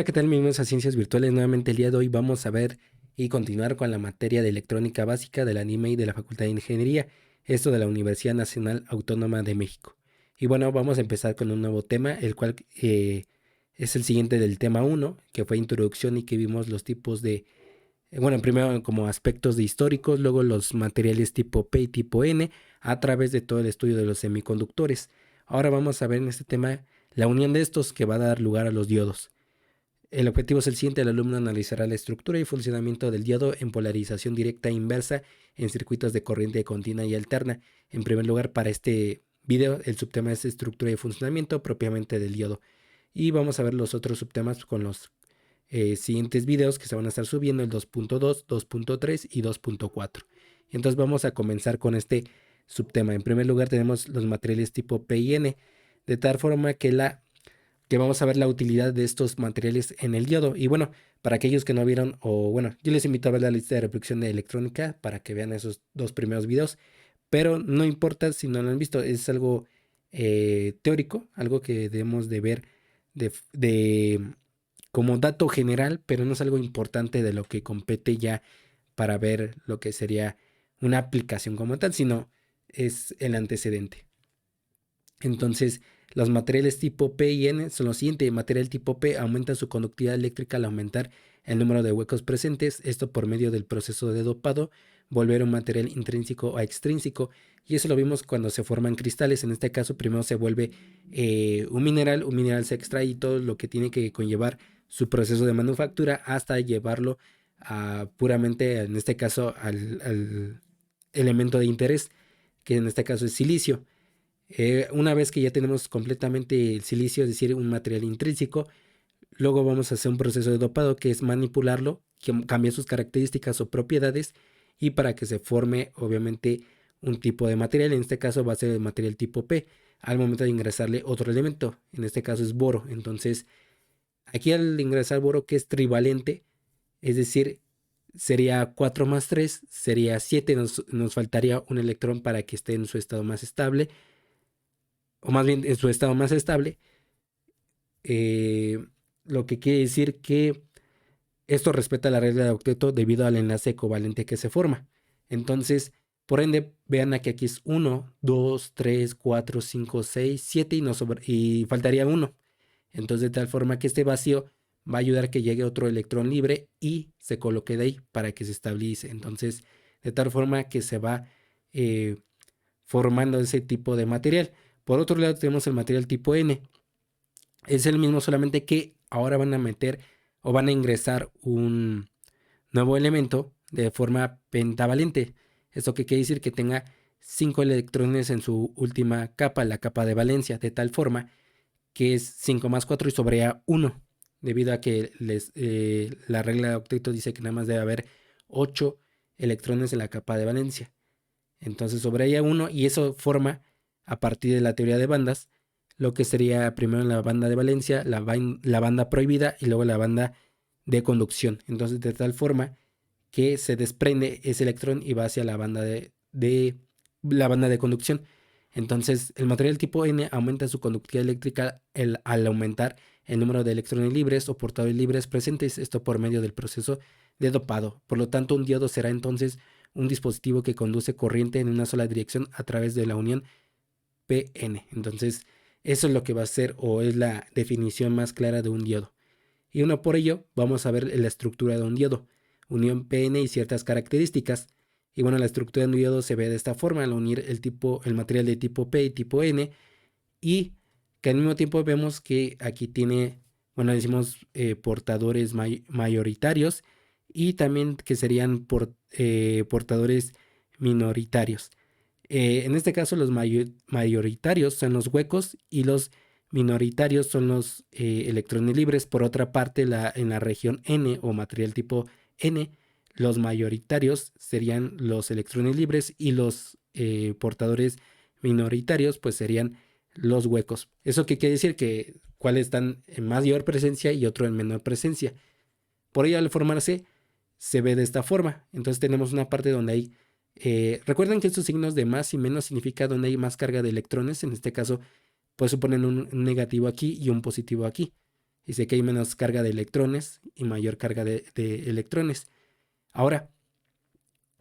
Hola, ¿qué tal? Bienvenidos a Ciencias Virtuales. Nuevamente el día de hoy vamos a ver y continuar con la materia de electrónica básica del anime y de la Facultad de Ingeniería, esto de la Universidad Nacional Autónoma de México. Y bueno, vamos a empezar con un nuevo tema, el cual es el siguiente del tema 1, que fue introducción y que vimos los tipos de, bueno, primero como aspectos de históricos, luego los materiales tipo P y tipo N, a través de todo el estudio de los semiconductores. Ahora vamos a ver en este tema la unión de estos que va a dar lugar a los diodos. El objetivo es el siguiente: el alumno analizará la estructura y funcionamiento del diodo en polarización directa e inversa en circuitos de corriente continua y alterna. En primer lugar, para este video, el subtema es estructura y funcionamiento propiamente del diodo. Y vamos a ver los otros subtemas con los siguientes videos que se van a estar subiendo: el 2.2, 2.3 y 2.4. Entonces vamos a comenzar con este subtema. En primer lugar tenemos los materiales tipo P y N, de tal forma que vamos a ver la utilidad de estos materiales en el diodo. Y bueno, para aquellos que no vieron, o bueno, yo les invito a ver la lista de reproducción de electrónica para que vean esos dos primeros videos, pero no importa si no lo han visto, es algo teórico, algo que debemos de ver como dato general, pero no es algo importante de lo que compete ya para ver lo que sería una aplicación como tal, sino es el antecedente. Entonces, los materiales tipo P y N son los siguientes. El material tipo P aumenta su conductividad eléctrica al aumentar el número de huecos presentes, esto por medio del proceso de dopado, volver un material intrínseco a extrínseco, y eso lo vimos cuando se forman cristales. En este caso, primero se vuelve un mineral se extrae y todo lo que tiene que conllevar su proceso de manufactura hasta llevarlo a puramente, en este caso, al elemento de interés, que en este caso es silicio. Una vez que ya tenemos completamente el silicio, es decir, un material intrínseco, luego vamos a hacer un proceso de dopado, que es manipularlo, cambiar sus características o propiedades, y para que se forme obviamente un tipo de material. En este caso va a ser el material tipo P, al momento de ingresarle otro elemento, en este caso es boro. Entonces aquí al ingresar boro, que es trivalente, es decir, sería 4 más 3, sería 7, nos faltaría un electrón para que esté en su estado más estable, o más bien en su estado más estable, eh, lo que quiere decir que esto respeta la regla de octeto debido al enlace covalente que se forma. Entonces, por ende, vean que aquí es 1, 2, 3, 4, 5, 6, 7 y faltaría 1. Entonces, de tal forma que este vacío va a ayudar a que llegue otro electrón libre y se coloque de ahí para que se estabilice. Entonces, de tal forma que se va eh, formando ese tipo de material. Por otro lado, tenemos el material tipo N. Es el mismo, solamente que ahora van a meter o van a ingresar un nuevo elemento de forma pentavalente. Esto que quiere decir que tenga 5 electrones en su última capa, la capa de valencia, de tal forma que es 5 más 4 y sobrea 1, debido a que la regla de octeto dice que nada más debe haber 8 electrones en la capa de valencia. Entonces sobrea 1 y eso forma, a partir de la teoría de bandas, lo que sería primero la banda de valencia, la banda prohibida y luego la banda de conducción. Entonces, de tal forma que se desprende ese electrón y va hacia la banda la banda de conducción. Entonces, el material tipo N aumenta su conductividad eléctrica al aumentar el número de electrones libres o portadores libres presentes, esto por medio del proceso de dopado. Por lo tanto, un diodo será entonces un dispositivo que conduce corriente en una sola dirección a través de la unión PN. Entonces, eso es lo que va a ser, o es la definición más clara de un diodo. Y uno por ello, vamos a ver la estructura de un diodo, unión PN y ciertas características. Y bueno, la estructura de un diodo se ve de esta forma: al unir el material de tipo P y tipo N, y que al mismo tiempo vemos que aquí tiene, bueno, decimos portadores mayoritarios, y también que serían portadores minoritarios. En este caso, los mayoritarios son los huecos y los minoritarios son los electrones libres. Por otra parte, en la región N o material tipo N, los mayoritarios serían los electrones libres y los portadores minoritarios pues serían los huecos. ¿Eso qué quiere decir? Que cuáles están en mayor presencia y otro en menor presencia. Por ello, al formarse, se ve de esta forma. Entonces tenemos una parte donde hay, recuerden que estos signos de más y menos significa donde hay más carga de electrones. En este caso, pues suponen un negativo aquí y un positivo aquí. Dice que hay menos carga de electrones y mayor carga de electrones. Ahora,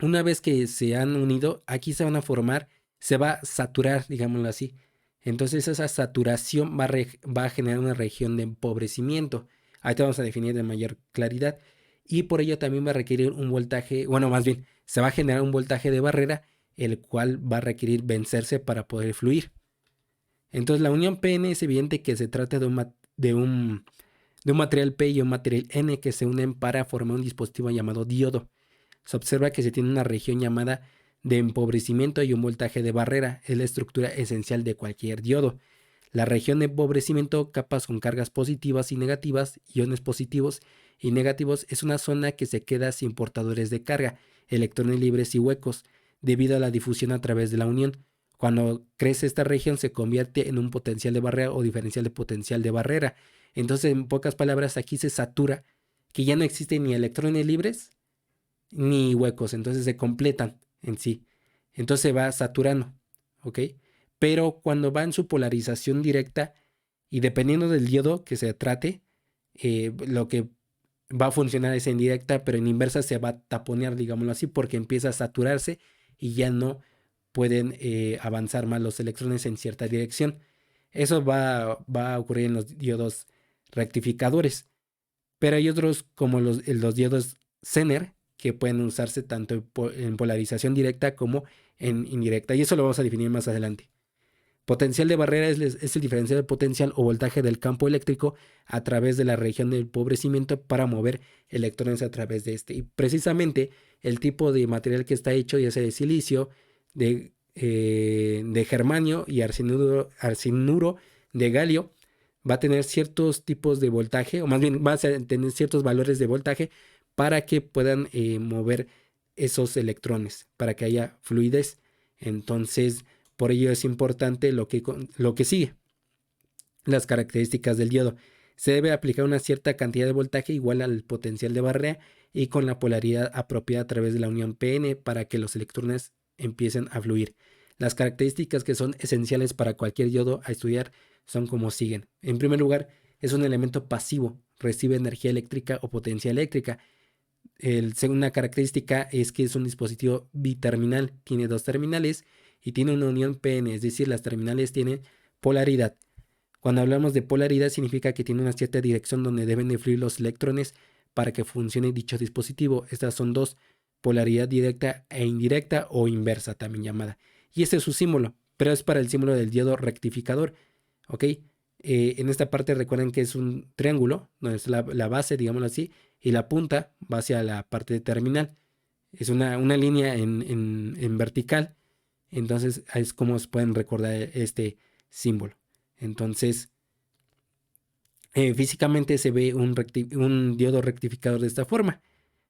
una vez que se han unido, aquí se van a formar, se va a saturar, digámoslo así. Entonces esa saturación va a generar una región de empobrecimiento. Ahorita vamos a definir de mayor claridad. Y por ello también va a requerir un voltaje, bueno, más bien, se va a generar un voltaje de barrera, el cual va a requerir vencerse para poder fluir. Entonces la unión PN es evidente que se trata de un material P y un material N que se unen para formar un dispositivo llamado diodo. Se observa que se tiene una región llamada de empobrecimiento y un voltaje de barrera. Es la estructura esencial de cualquier diodo. La región de empobrecimiento, capas con cargas positivas y negativas, iones positivos y negativos, es una zona que se queda sin portadores de carga, electrones libres y huecos, debido a la difusión a través de la unión. Cuando crece esta región se convierte en un potencial de barrera o diferencial de potencial de barrera. Entonces, en pocas palabras, aquí se satura que ya no existen ni electrones libres ni huecos, entonces se completan en sí. Entonces se va saturando, ¿ok? Pero cuando va en su polarización directa y dependiendo del diodo que se trate, lo que va a funcionar es en directa, pero en inversa se va a taponear, digámoslo así, porque empieza a saturarse y ya no pueden avanzar más los electrones en cierta dirección. Eso va a ocurrir en los diodos rectificadores. Pero hay otros como los diodos Zener que pueden usarse tanto en polarización directa como en indirecta. Y eso lo vamos a definir más adelante. Potencial de barrera es el diferencial de potencial o voltaje del campo eléctrico a través de la región del empobrecimiento para mover electrones a través de este. Y precisamente el tipo de material que está hecho, ya sea de silicio, de germanio y arsenuro de galio, va a tener ciertos tipos de voltaje, o más bien va a tener ciertos valores de voltaje para que puedan mover esos electrones, para que haya fluidez. Entonces, por ello es importante lo que sigue. Las características del diodo. Se debe aplicar una cierta cantidad de voltaje igual al potencial de barrera y con la polaridad apropiada a través de la unión PN para que los electrones empiecen a fluir. Las características que son esenciales para cualquier diodo a estudiar son como siguen. En primer lugar, es un elemento pasivo, recibe energía eléctrica o potencia eléctrica. Segunda característica es que es un dispositivo biterminal, tiene dos terminales y tiene una unión PN, es decir, las terminales tienen polaridad. Cuando hablamos de polaridad significa que tiene una cierta dirección donde deben de fluir los electrones para que funcione dicho dispositivo. Estas son dos, polaridad directa e indirecta o inversa también llamada. Y este es su símbolo, pero es para el símbolo del diodo rectificador. ¿Ok? En esta parte recuerden que es un triángulo, donde es la base, digámoslo así, y la punta va hacia la parte de terminal. Es una línea en vertical. Entonces es como se pueden recordar este símbolo. Entonces, físicamente se ve un diodo rectificador de esta forma.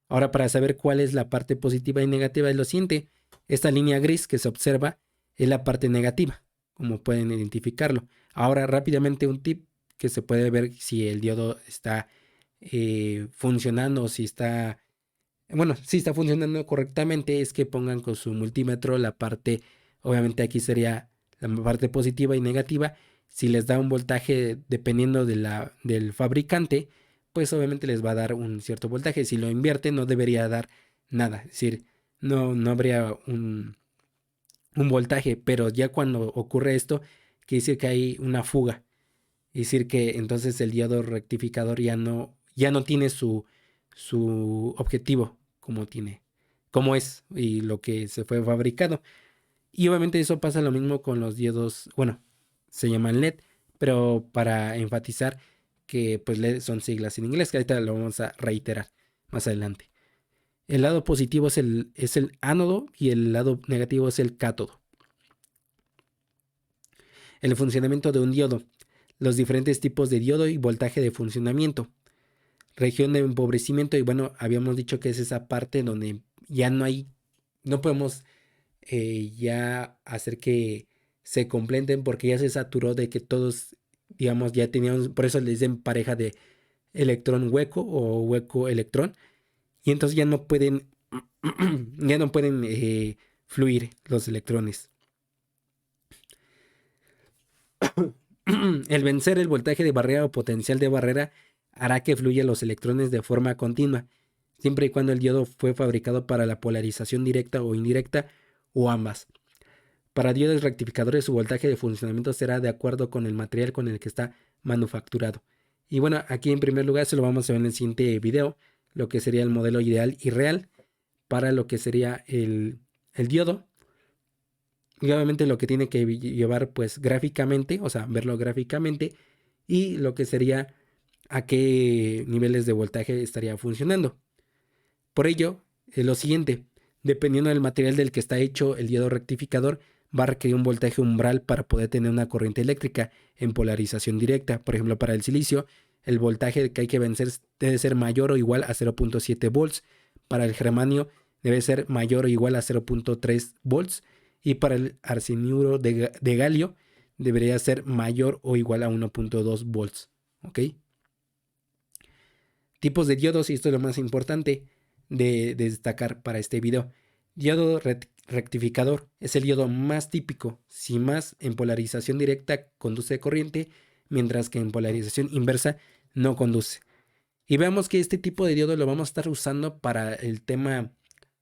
Ahora, para saber cuál es la parte positiva y negativa es lo siguiente. Esta línea gris que se observa es la parte negativa, como pueden identificarlo. Ahora, rápidamente un tip que se puede ver si el diodo está funcionando o si está, bueno, si está funcionando correctamente es que pongan con su multímetro la parte, obviamente aquí sería la parte positiva y negativa. Si les da un voltaje dependiendo del fabricante, pues obviamente les va a dar un cierto voltaje. Si lo invierte no debería dar nada, es decir, no habría un voltaje, pero ya cuando ocurre esto, quiere decir que hay una fuga. Es decir, que entonces el diodo rectificador ya no tiene su objetivo como es y lo que se fue fabricado. Y obviamente eso pasa lo mismo con los diodos, bueno, se llaman LED, pero para enfatizar que pues LED son siglas en inglés, que ahorita lo vamos a reiterar más adelante. El lado positivo es el ánodo y el lado negativo es el cátodo. El funcionamiento de un diodo. Los diferentes tipos de diodo y voltaje de funcionamiento. Región de empobrecimiento, y bueno, habíamos dicho que es esa parte donde ya no podemos ya hacer que se completen porque ya se saturó de que todos, digamos, ya teníamos, por eso le dicen pareja de electrón hueco o hueco electrón, y entonces ya no pueden, ya no pueden fluir los electrones. El vencer el voltaje de barrera o potencial de barrera hará que fluyan los electrones de forma continua, siempre y cuando el diodo fue fabricado para la polarización directa o indirecta o ambas. Para diodos rectificadores su voltaje de funcionamiento será de acuerdo con el material con el que está manufacturado. Y bueno, aquí en primer lugar se lo vamos a ver en el siguiente video, lo que sería el modelo ideal y real para lo que sería el diodo. Y obviamente lo que tiene que llevar pues gráficamente, o sea, verlo gráficamente, y lo que sería a qué niveles de voltaje estaría funcionando. Por ello, lo siguiente, dependiendo del material del que está hecho el diodo rectificador, va a requerir un voltaje umbral para poder tener una corriente eléctrica en polarización directa. Por ejemplo, para el silicio, el voltaje que hay que vencer debe ser mayor o igual a 0.7 volts. Para el germanio debe ser mayor o igual a 0.3 volts. Y para el arseniuro de galio debería ser mayor o igual a 1.2 volts. ¿Ok? Tipos de diodos, y esto es lo más importante de destacar para este video. Diodo rectificador es el diodo más típico, si más en polarización directa conduce corriente, mientras que en polarización inversa no conduce. Y veamos que este tipo de diodo lo vamos a estar usando para el tema,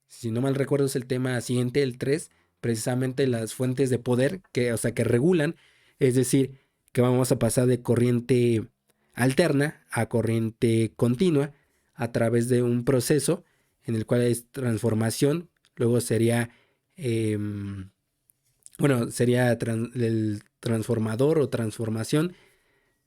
si no mal recuerdo es el tema siguiente, el 3, precisamente las fuentes de poder que regulan, es decir, que vamos a pasar de corriente alterna a corriente continua a través de un proceso en el cual es transformación, luego sería, sería el transformador o transformación,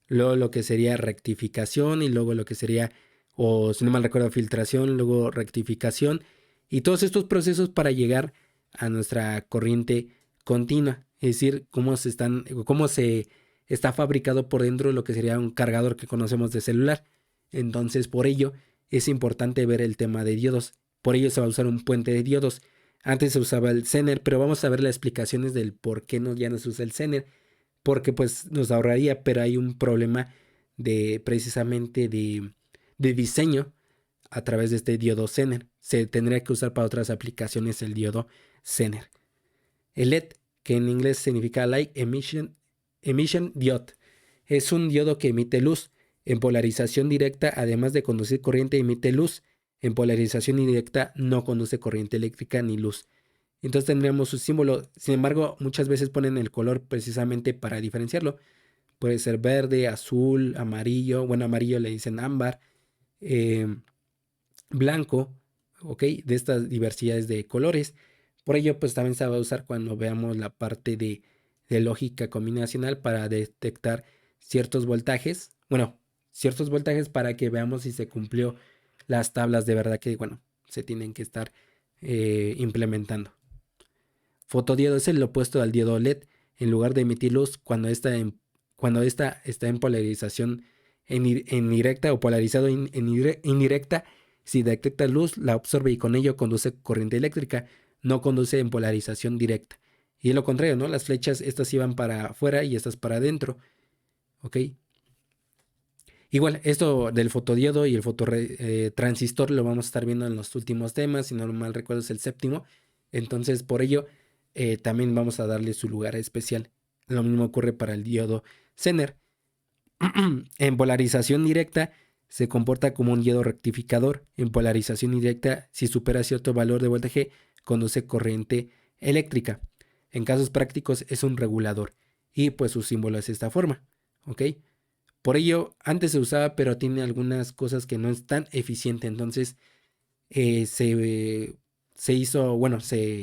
luego lo que sería rectificación y luego lo que sería, o si no mal recuerdo, filtración, luego rectificación, y todos estos procesos para llegar a nuestra corriente continua, es decir, cómo se está fabricado por dentro lo que sería un cargador que conocemos de celular. Entonces, por ello es importante ver el tema de diodos. Por ello se va a usar un puente de diodos. Antes se usaba el Zener, pero vamos a ver las explicaciones del por qué ya no se usa el Zener, porque pues nos ahorraría, pero hay un problema precisamente de diseño a través de este diodo Zener. Se tendría que usar para otras aplicaciones el diodo Zener. El LED, que en inglés significa Light Emission Diode, es un diodo que emite luz. En polarización directa, además de conducir corriente, emite luz. En polarización indirecta no conduce corriente eléctrica ni luz. Entonces tendríamos su símbolo. Sin embargo, muchas veces ponen el color precisamente para diferenciarlo. Puede ser verde, azul, amarillo. Bueno, amarillo le dicen ámbar. Blanco. Ok, de estas diversidades de colores. Por ello, pues también se va a usar cuando veamos la parte de lógica combinacional para detectar ciertos voltajes. Bueno, ciertos voltajes para que veamos si se cumplió las tablas de verdad que, se tienen que estar implementando. Fotodiodo es el opuesto al diodo LED. En lugar de emitir luz cuando esta está en polarización en directa o polarizado en indirecta, si detecta luz, la absorbe y con ello conduce corriente eléctrica, no conduce en polarización directa. Y es lo contrario, ¿no? Las flechas, estas iban para afuera y estas para adentro. ¿Ok? Igual, esto del fotodiodo y el fototransistor lo vamos a estar viendo en los últimos temas, si no mal recuerdo es el 7º. Entonces, por ello, también vamos a darle su lugar especial. Lo mismo ocurre para el diodo Zener. En polarización directa se comporta como un diodo rectificador. En polarización indirecta, si supera cierto valor de voltaje, conduce corriente eléctrica. En casos prácticos es un regulador y pues su símbolo es esta forma. ¿Ok? Por ello, antes se usaba, pero tiene algunas cosas que no es tan eficiente. Entonces, se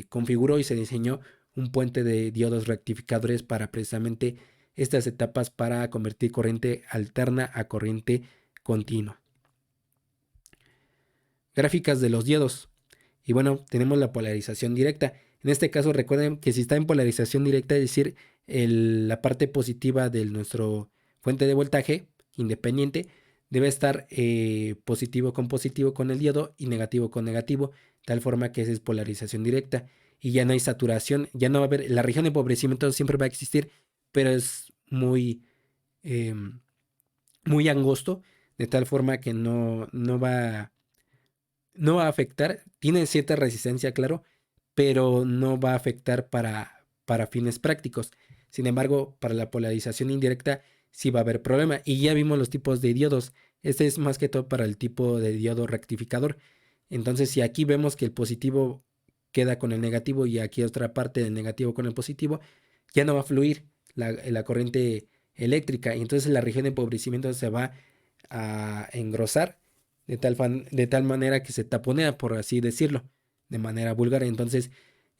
configuró y se diseñó un puente de diodos rectificadores para precisamente estas etapas para convertir corriente alterna a corriente continua. Gráficas de los diodos. Y bueno, tenemos la polarización directa. En este caso, recuerden que si está en polarización directa, es decir, la parte positiva de nuestro fuente de voltaje independiente debe estar positivo con el diodo y negativo con negativo, tal forma que esa es polarización directa y ya no hay saturación, ya no va a haber, la región de empobrecimiento siempre va a existir, pero es muy angosto, de tal forma que no va a afectar, tiene cierta resistencia, claro, pero no va a afectar para fines prácticos. Sin embargo, para la polarización indirecta sí va a haber problema. Y ya vimos los tipos de diodos. Este es más que todo para el tipo de diodo rectificador. Entonces, si aquí vemos que el positivo queda con el negativo y aquí otra parte del negativo con el positivo, ya no va a fluir la corriente eléctrica y entonces la región de empobrecimiento se va a engrosar de tal manera que se taponea, por así decirlo, de manera vulgar. Entonces,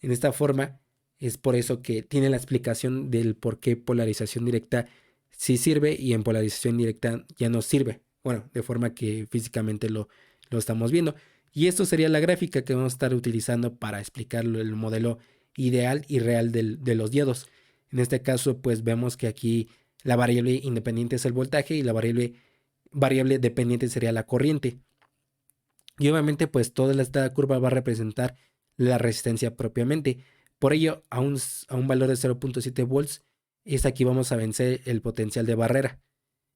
en esta forma, es por eso que tiene la explicación del por qué polarización directa sí sirve y en polarización directa ya no sirve. Bueno, de forma que físicamente lo estamos viendo. Y esto sería la gráfica que vamos a estar utilizando para explicar el modelo ideal y real de los diodos. En este caso, pues vemos que aquí la variable independiente es el voltaje y la variable dependiente sería la corriente. Y obviamente, pues toda esta curva va a representar la resistencia propiamente. Por ello, a un valor de 0.7 volts, es aquí vamos a vencer el potencial de barrera.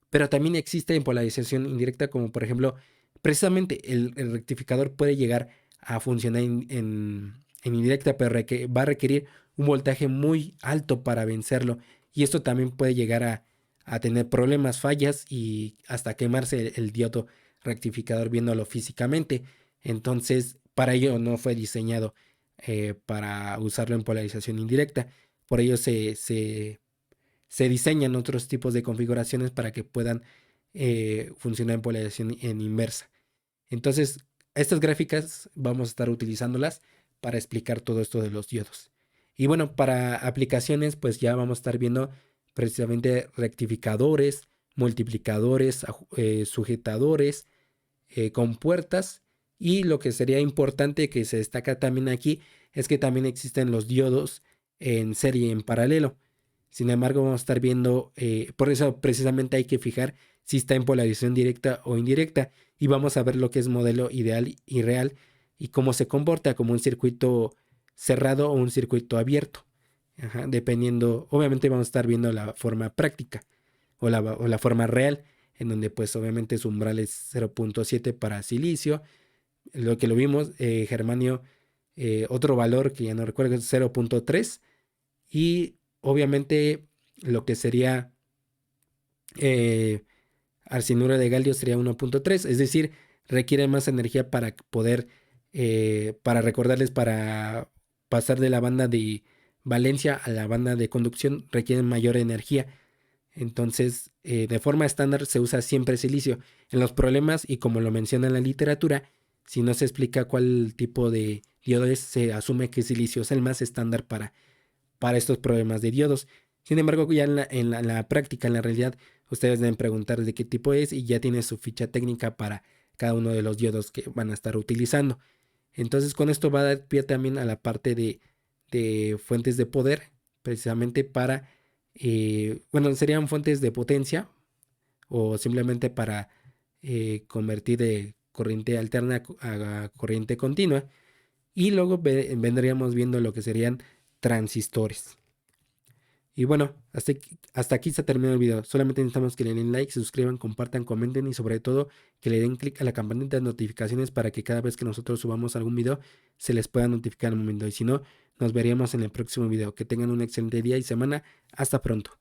Pero también existe en polarización indirecta, como por ejemplo, precisamente el rectificador puede llegar a funcionar en indirecta, pero va a requerir un voltaje muy alto para vencerlo. Y esto también puede llegar a tener problemas, fallas y hasta quemarse el diodo rectificador viéndolo físicamente. Entonces, para ello no fue diseñado para usarlo en polarización indirecta. Por ello se diseñan otros tipos de configuraciones para que puedan funcionar en polarización en inversa. Entonces, estas gráficas vamos a estar utilizándolas para explicar todo esto de los diodos. Y bueno, para aplicaciones, pues ya vamos a estar viendo precisamente rectificadores, multiplicadores, sujetadores, compuertas. Y lo que sería importante que se destaca también aquí es que también existen los diodos en serie, en paralelo. Sin embargo, vamos a estar viendo, por eso precisamente hay que fijar si está en polarización directa o indirecta. Y vamos a ver lo que es modelo ideal y real y cómo se comporta como un circuito cerrado o un circuito abierto. Ajá, dependiendo, obviamente vamos a estar viendo la forma práctica o la forma real, en donde pues obviamente su umbral es 0.7 para silicio, lo que lo vimos, germanio, otro valor que ya no recuerdo es 0.3 y obviamente lo que sería arsenuro de galio sería 1.3, es decir, requiere más energía para poder, para recordarles, para pasar de la banda de valencia a la banda de conducción, requieren mayor energía. Entonces, de forma estándar se usa siempre silicio. En los problemas, y como lo menciona en la literatura, si no se explica cuál tipo de diodo es, se asume que silicio es el más estándar para estos problemas de diodos. Sin embargo, ya en la práctica, en la realidad, ustedes deben preguntar de qué tipo es y ya tiene su ficha técnica para cada uno de los diodos que van a estar utilizando. Entonces, con esto va a dar pie también a la parte de fuentes de poder, precisamente para, bueno, serían fuentes de potencia o simplemente para convertir de corriente alterna a corriente continua. Y luego vendríamos viendo lo que serían transistores. Y bueno, hasta aquí se ha terminado el video. Solamente necesitamos que le den like, se suscriban, compartan, comenten y sobre todo que le den clic a la campanita de notificaciones para que cada vez que nosotros subamos algún video se les pueda notificar al momento. Y si no, nos veríamos en el próximo video. Que tengan un excelente día y semana. Hasta pronto.